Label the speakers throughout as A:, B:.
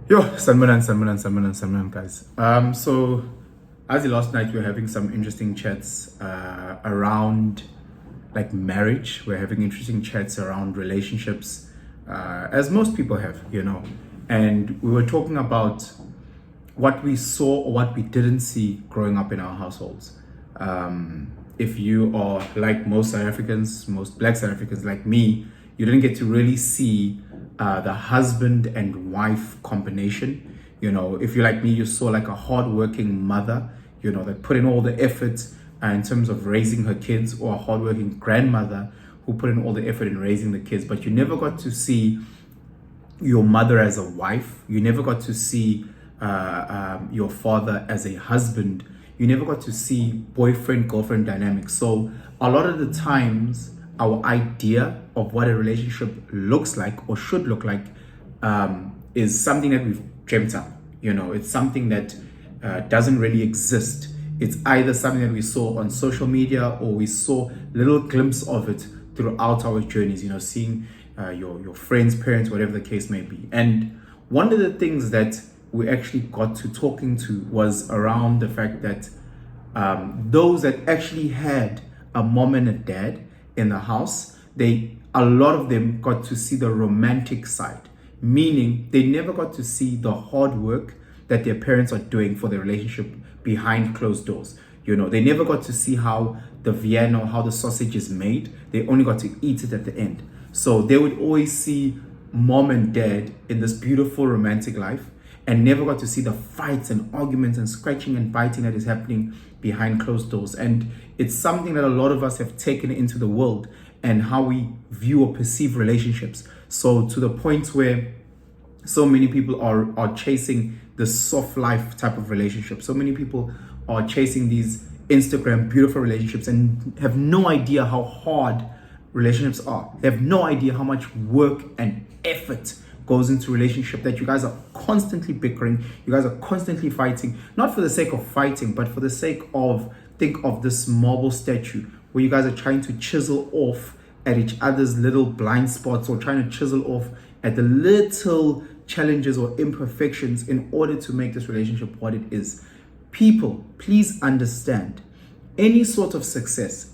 A: Yo, Salmanan, guys. So as the last night, we are having some interesting chats around like marriage. We're having interesting chats around relationships, as most people have. And we were talking about what we saw or what we didn't see growing up in our households. If you are like most South Africans, most Black South Africans like me, you didn't get to really see the husband and wife combination. If you're like me, you saw like a hardworking mother, that put in all the effort in terms of raising her kids, or a hardworking grandmother who put in all the effort in raising the kids. But you never got to see your mother as a wife. You never got to see your father as a husband. You never got to see boyfriend girlfriend dynamics. So a lot of the times, our idea of what a relationship looks like or should look like is something that we've dreamt up. It's something that doesn't really exist. It's either something that we saw on social media, or we saw little glimpse of it throughout our journeys, seeing your friends, parents, whatever the case may be. And one of the things that we actually got to talking to was around the fact that those that actually had a mom and a dad in the house, a lot of them got to see the romantic side, meaning they never got to see the hard work that their parents are doing for the relationship behind closed doors. They never got to see how the Vienna or how the sausage is made. They only got to eat it at the end. So they would always see mom and dad in this beautiful romantic life, and never got to see the fights and arguments and scratching and biting that is happening behind closed doors. And it's something that a lot of us have taken into the world and how we view or perceive relationships. So to the point where so many people are chasing the soft life type of relationship. So many people are chasing these Instagram beautiful relationships and have no idea how hard relationships are. They have no idea how much work and effort goes into relationship, that you guys are constantly bickering, you guys are constantly fighting, not for the sake of fighting, but for the sake of, think of this marble statue where you guys are trying to chisel off at each other's little blind spots, or trying to chisel off at the little challenges or imperfections in order to make this relationship what it is. People, please understand, any sort of success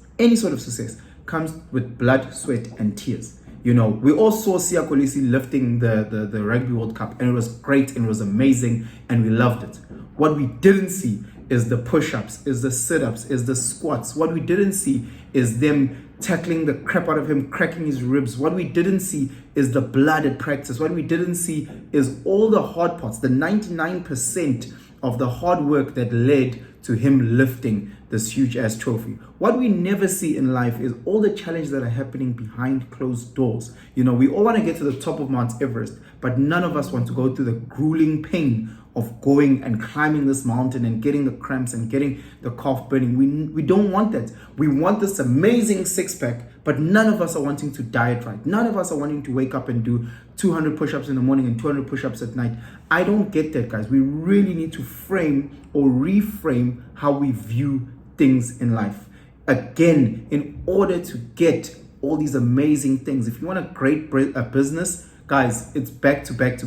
A: comes with blood, sweat, and tears. We all saw Siya Kolisi lifting the Rugby World Cup, and it was great and it was amazing and we loved it. What we didn't see is the push-ups, is the sit-ups, is the squats. What we didn't see is them tackling the crap out of him, cracking his ribs. What we didn't see is the blood at practice. What we didn't see is all the hard parts, the 99% of the hard work that led to him lifting this huge ass trophy. What we never see in life is all the challenges that are happening behind closed doors. We all want to get to the top of Mount Everest, but none of us want to go through the grueling pain of going and climbing this mountain and getting the cramps and getting the calf burning. We don't want that. We want this amazing six-pack, but none of us are wanting to diet right. None of us are wanting to wake up and do 200 push-ups in the morning and 200 push-ups at night. I don't get that, guys. We really need to frame or reframe how we view things in life. Again, in order to get all these amazing things, if you want a great business, guys, it's back to back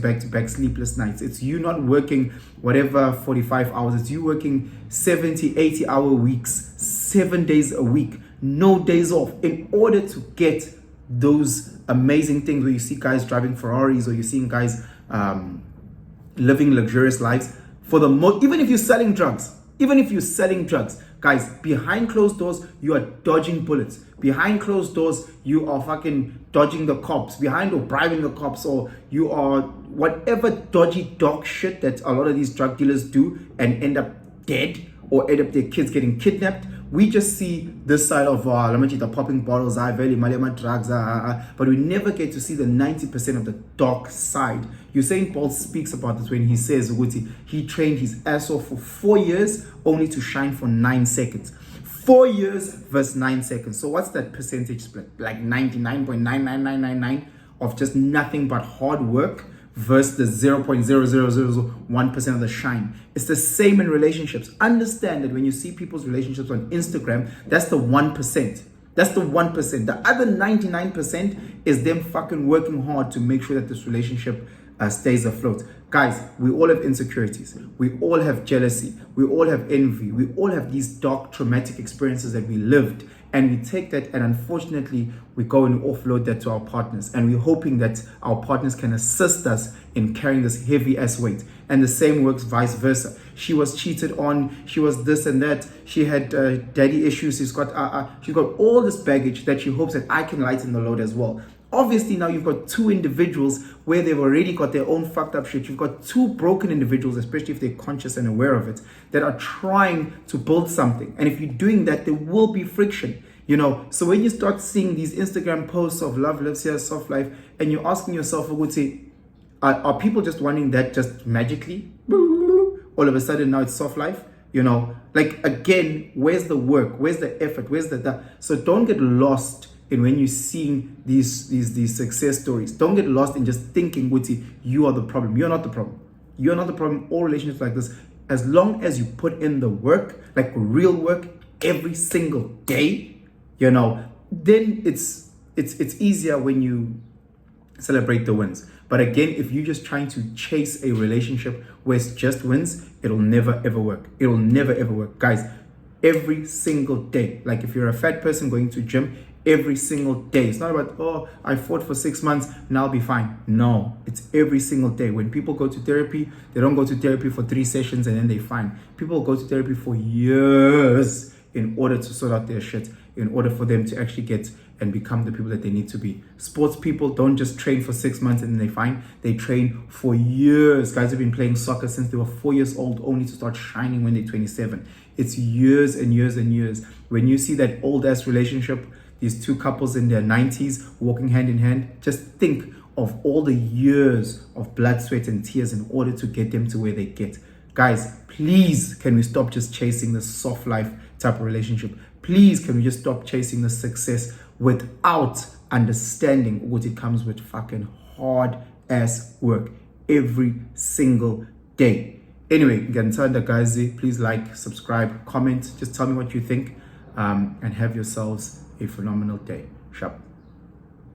A: sleepless nights. It's you not working whatever 45 hours. It's you working 70, 80 hour weeks, 7 days a week, no days off, in order to get those amazing things where you see guys driving Ferraris, or you're seeing guys living luxurious lives. Even if you're selling drugs, guys, behind closed doors, you are dodging bullets. Behind closed doors, you are fucking dodging the cops, behind or bribing the cops, or you are whatever dodgy dog shit that a lot of these drug dealers do and end up dead, or end up their kids getting kidnapped. We just see this side of the popping bottles, drugs, but we never get to see the 90% of the dark side. Usain Bolt speaks about this when he says he trained his ass off for 4 years only to shine for 9 seconds. 4 years versus 9 seconds. So what's that percentage split? Like 99.99999 of just nothing but hard work versus the 0.00001% of the shine. It's the same in relationships. Understand that when you see people's relationships on Instagram, that's the 1%. That's the 1%. The other 99% is them fucking working hard to make sure that this relationship stays afloat. Guys, we all have insecurities. We all have jealousy. We all have envy. We all have these dark, traumatic experiences that we lived. And we take that and unfortunately, we go and offload that to our partners. And we're hoping that our partners can assist us in carrying this heavy ass weight. And the same works vice versa. She was cheated on. She was this and that. She had daddy issues. She's got all this baggage that she hopes that I can lighten the load as well. Obviously, now you've got two individuals where they've already got their own fucked up shit. You've got two broken individuals, especially if they're conscious and aware of it, that are trying to build something. And if you're doing that, there will be friction, you know. So when you start seeing these Instagram posts of love lives here, soft life, and you're asking yourself, are people just wanting that just magically? All of a sudden now it's soft life, you know. Like, again, where's the work? Where's the effort? Where's the So don't get lost in when you're seeing these success stories. Don't get lost in just thinking, Wuti, you are the problem. You're not the problem. You're not the problem. All relationships like this, as long as you put in the work, like real work, every single day, you know, then it's easier when you celebrate the wins. But again, if you're just trying to chase a relationship where it's just wins, it'll never ever work. It'll never ever work. Guys, every single day, like if you're a fat person going to gym, every single day. It's not about, oh, I fought for 6 months, now I'll be fine. No, it's every single day. When people go to therapy, they don't go to therapy for 3 sessions and then they're fine. People go to therapy for years in order to sort out their shit, in order for them to actually get and become the people that they need to be. Sports people don't just train for 6 months and then they're fine. They train for years. Guys have been playing soccer since they were 4 years old, only to start shining when they're 27. It's years and years and years. When you see that old ass relationship, these two couples in their 90s walking hand in hand, just think of all the years of blood, sweat, and tears in order to get them to where they get. Guys, please, can we stop just chasing the soft life type of relationship? Please, can we just stop chasing the success without understanding what it comes with fucking hard ass work every single day. Anyway, guys, please like, subscribe, comment, just tell me what you think, and have yourselves a phenomenal day. Sharp.